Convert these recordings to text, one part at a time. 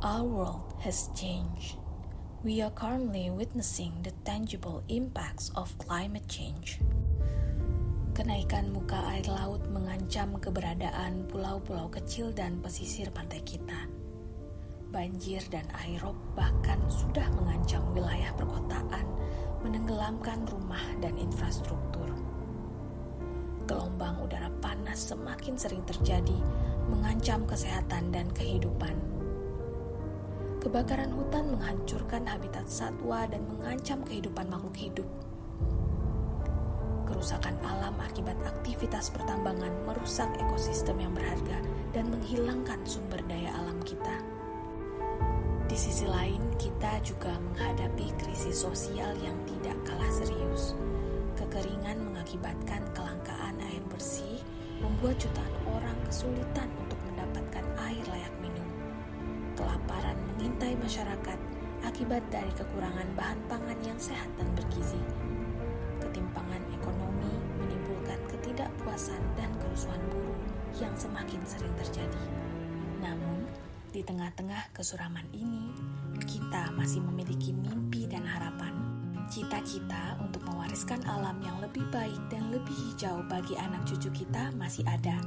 Our world has changed. We are currently witnessing the tangible impacts of climate change. Kenaikan muka air laut mengancam keberadaan pulau-pulau kecil dan pesisir pantai kita. Banjir dan air rob bahkan sudah mengancam wilayah perkotaan, menenggelamkan rumah dan infrastruktur. Gelombang udara panas semakin sering terjadi, mengancam kesehatan dan kehidupan. Kebakaran hutan menghancurkan habitat satwa dan mengancam kehidupan makhluk hidup. Kerusakan alam akibat aktivitas pertambangan merusak ekosistem yang berharga dan menghilangkan sumber daya alam kita. Di sisi lain, kita juga menghadapi krisis sosial yang tidak kalah serius. Kekeringan mengakibatkan kelangkaan air bersih, membuat jutaan orang kesulitan untuk mendapatkan air layak minum. Kelaparan mengintai masyarakat akibat dari kekurangan bahan pangan yang sehat dan bergizi. Ketimpangan ekonomi menimbulkan ketidakpuasan dan kerusuhan buruh yang semakin sering terjadi. Namun, di tengah-tengah kesuraman ini, kita masih memiliki mimpi dan harapan. Cita-cita untuk mewariskan alam yang lebih baik dan lebih hijau bagi anak cucu kita masih ada.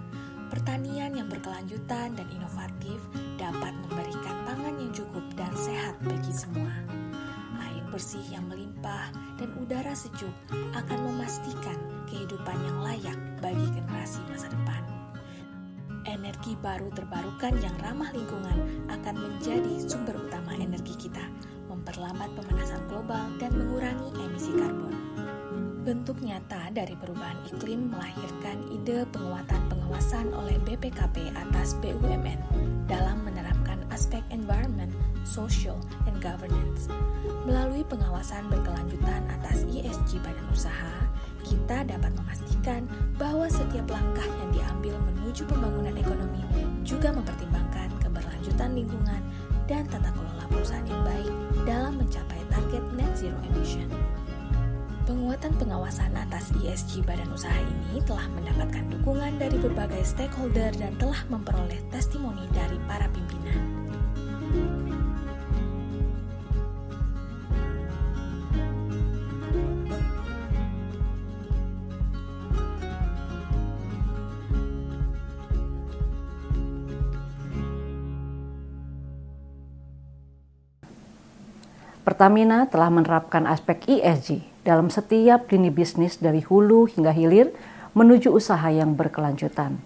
Pertanian yang berkelanjutan dan inovatif dapat memberikan pangan yang cukup dan sehat bagi semua. Air bersih yang melimpah dan udara sejuk akan memastikan kehidupan yang layak bagi generasi masa depan. Energi baru terbarukan yang ramah lingkungan akan menjadi sumber utama energi kita, memperlambat pemanasan global dan mengurangi emisi karbon. Bentuk nyata dari perubahan iklim melahirkan ide penguatan pengawasan oleh BPKP atas BUMN dalam menerapkan aspek environment, social, and governance. Melalui pengawasan berkelanjutan atas ESG badan usaha, kita dapat memastikan bahwa setiap langkah yang diambil menuju pembangunan ekonomi juga mempertimbangkan keberlanjutan lingkungan dan tata kelola perusahaan yang baik dalam mencapai target net zero emission. Penguatan pengawasan atas ESG badan usaha ini telah mendapatkan dukungan dari berbagai stakeholder dan telah memperoleh testimoni dari para pimpinan. Pertamina telah menerapkan aspek ESG dalam setiap lini bisnis dari hulu hingga hilir menuju usaha yang berkelanjutan.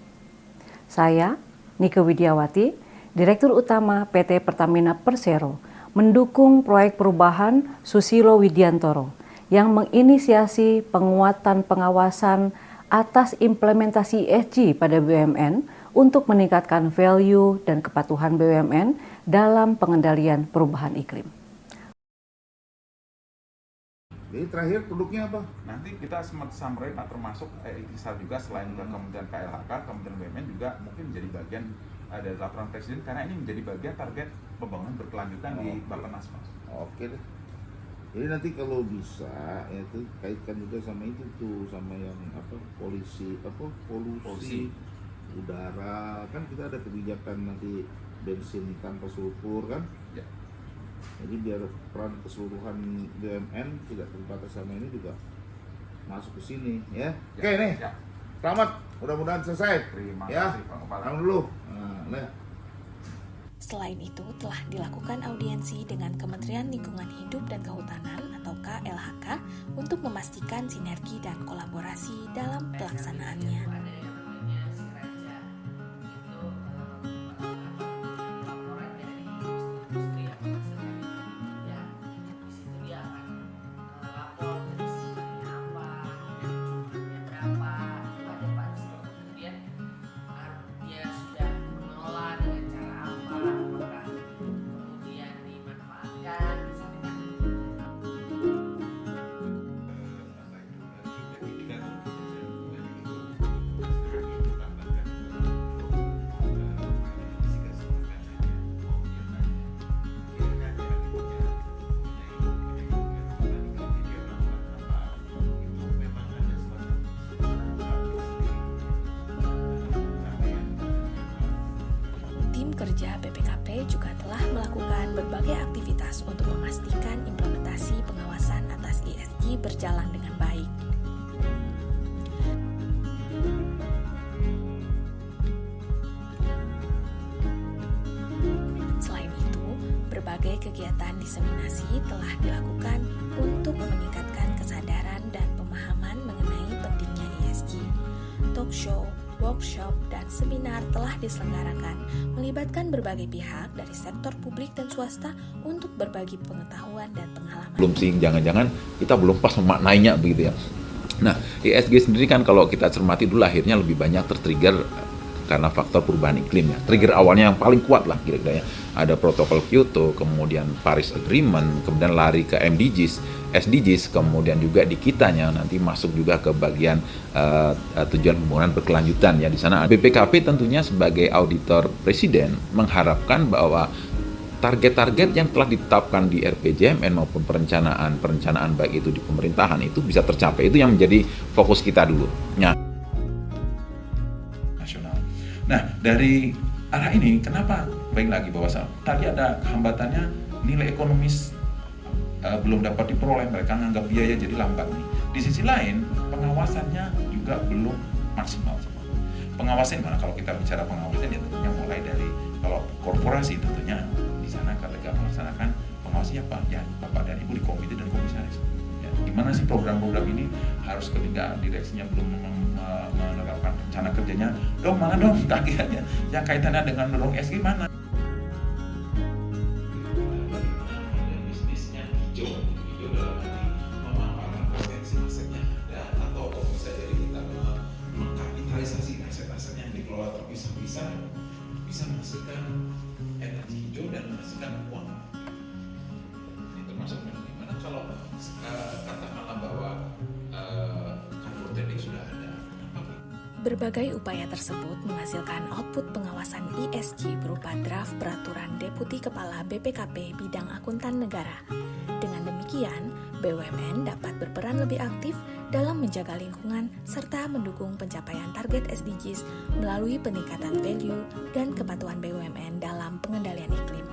Saya, Nike Widiawati, Direktur Utama PT Pertamina Persero, mendukung proyek perubahan Susilo Widiantoro yang menginisiasi penguatan pengawasan atas implementasi ESG pada BUMN untuk meningkatkan value dan kepatuhan BUMN dalam pengendalian perubahan iklim. Jadi terakhir produknya apa? Nanti kita summary termasuk Ikhtisar juga selain Kementerian KLHK, Kementerian BUMN juga mungkin menjadi bagian dari laporan Presiden karena ini menjadi bagian target pembangunan berkelanjutan di Bappenas, Mas. Oke deh. Jadi nanti kalau bisa ya itu kaitkan juga sama itu tuh sama yang polusi udara kan kita ada kebijakan nanti bensin tanpa sulfur kan? Ya. Jadi biar peran keseluruhan BUMN tidak terbatas sama ini juga masuk ke sini ya. Oke nih. Ya. Selamat, mudah-mudahan selesai. Terima ya. kasih Pak Kepala. Tangan dulu. Nah. Selain itu, telah dilakukan audiensi dengan Kementerian Lingkungan Hidup dan Kehutanan atau KLHK untuk memastikan sinergi dan kolaborasi dalam pelaksanaannya. tugas untuk memastikan implementasi pengawasan atas ESG berjalan dengan baik. Selain itu, berbagai kegiatan diseminasi telah dilakukan untuk meningkatkan kesadaran dan pemahaman mengenai pentingnya ESG. Talk show, workshop, dan seminar telah diselenggarakan melibatkan berbagai pihak dari sektor publik dan swasta untuk berbagi pengetahuan dan pengalaman. Belum sih, jangan-jangan kita belum pas memaknainya begitu ya. Nah, ESG sendiri kan kalau kita cermati dulu akhirnya lebih banyak tertrigger karena faktor perubahan iklim ya. Trigger awalnya yang paling kuat lah kira-kira ya. Ada protokol Kyoto, kemudian Paris Agreement, kemudian lari ke SDGs, kemudian juga di kitanya nanti masuk juga ke bagian tujuan pembangunan berkelanjutan ya. Di sana BPKP tentunya sebagai auditor presiden mengharapkan bahwa target-target yang telah ditetapkan di RPJMN maupun perencanaan baik itu di pemerintahan itu bisa tercapai. Itu yang menjadi fokus kita dulu. Ya. Nasional. Nah, dari arah ini kenapa baik lagi bahwa tadi ada hambatannya nilai ekonomis belum dapat diperoleh, mereka menganggap biaya jadi lambat nih. Di sisi lain pengawasannya juga belum maksimal. Pengawasan mana kalau kita bicara pengawasan ya tentunya mulai dari kalau korporasi tentunya di sana ketika melaksanakan pengawasannya Pak ya Bapak dan Ibu di komite dan komisaris. Ya, gimana sih program-program ini harus ketika direksinya belum menerapkan rencana kerjanya, dong mana dong tagihannya yang kaitannya dengan mendorong ESG mana? Bisnisnya hijau dalam arti memanfaatkan potensi asetnya atau bisa jadi kita mengkapitalisasi aset-aset yang dikelola terpisah-pisah bisa menghasilkan energi hijau dan menghasilkan uang. Ini termasuk gimana kalau katakanlah bahwa carbon trading sudah ada. Berbagai upaya tersebut menghasilkan output pengawasan ESG berupa draft peraturan Deputi Kepala BPKP bidang akuntan negara. Dengan demikian, BUMN dapat berperan lebih aktif dalam menjaga lingkungan serta mendukung pencapaian target SDGs melalui peningkatan value dan kepatuhan BUMN dalam pengendalian iklim.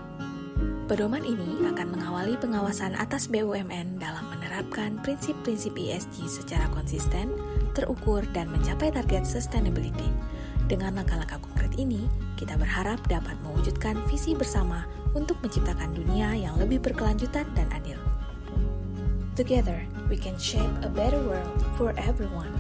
Pedoman ini akan mengawali pengawasan atas BUMN dalam menerapkan prinsip-prinsip ESG secara konsisten, terukur, dan mencapai target sustainability. Dengan langkah-langkah konkret ini, kita berharap dapat mewujudkan visi bersama untuk menciptakan dunia yang lebih berkelanjutan dan adil. Together, we can shape a better world for everyone.